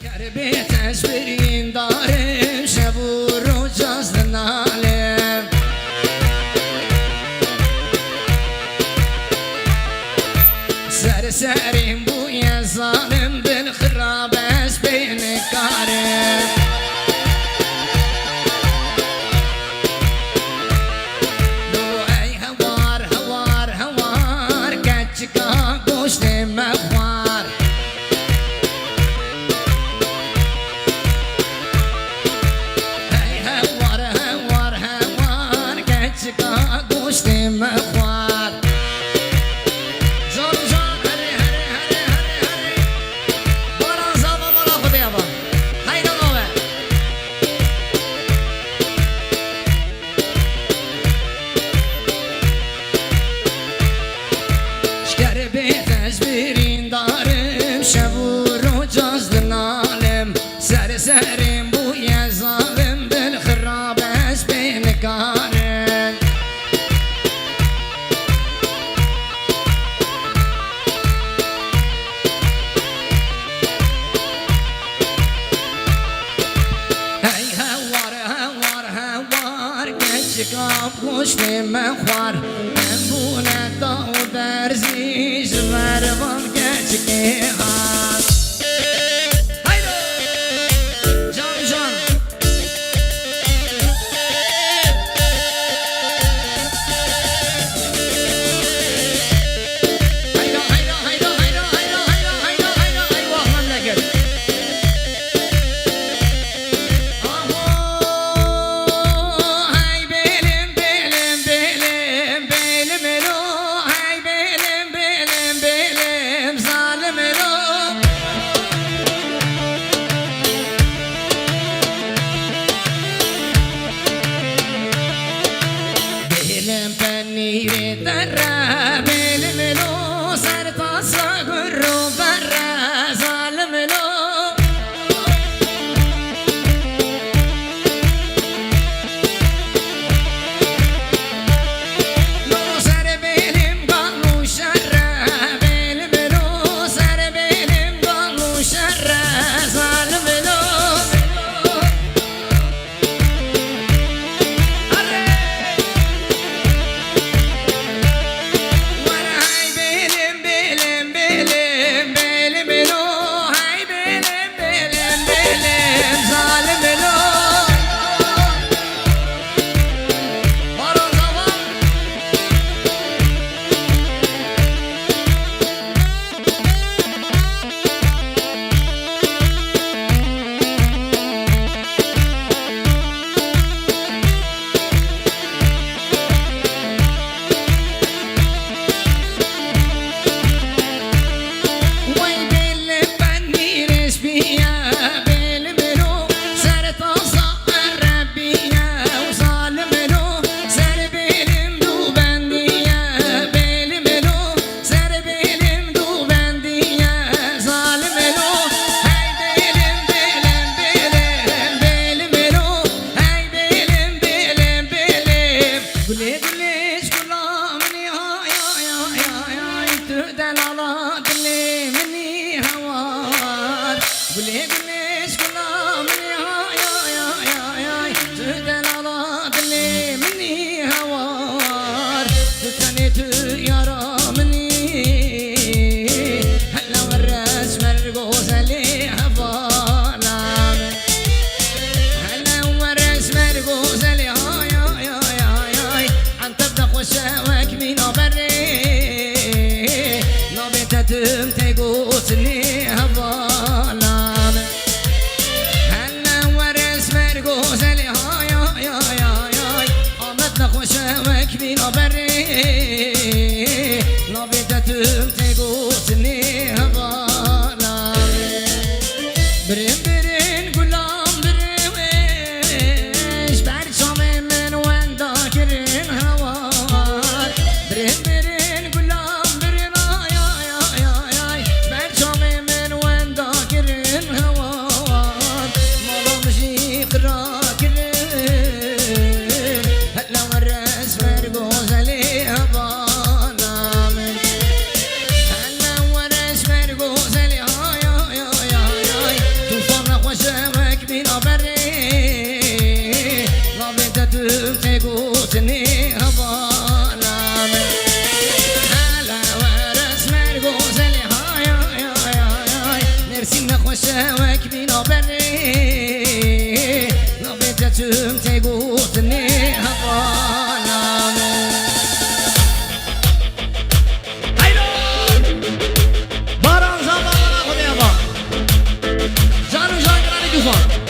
Garbi tezbirin darım şevuru cazdın alem Serserim bu ya zalim dil khirabes beni karem Lo ey havar havar havar Kaçka goşte mehvar goşte mehvar Zor zor hadi hadi hadi hadi hadi Bana zaman bana kudaya bak Haydi ove Şkerbi tezbirin darım Şevuru cazdın alem Serserim bu ya zalim Dil khirabes beni karem Çıkap kuşlu mehvar Ben bu ne dağı derziş Mervan geçki har Haydi Can can Haydi haydi haydi haydi haydi haydi haydi haydi Eyvah memleket Tüm tegosni havalan tüm tegutni havanam Hala varas mergozeli hay hay hay hay Nersin خوشوك بينا بري نبيت تم tegutni havanam Haydo Baran zamanına koyama Canım canım Tufan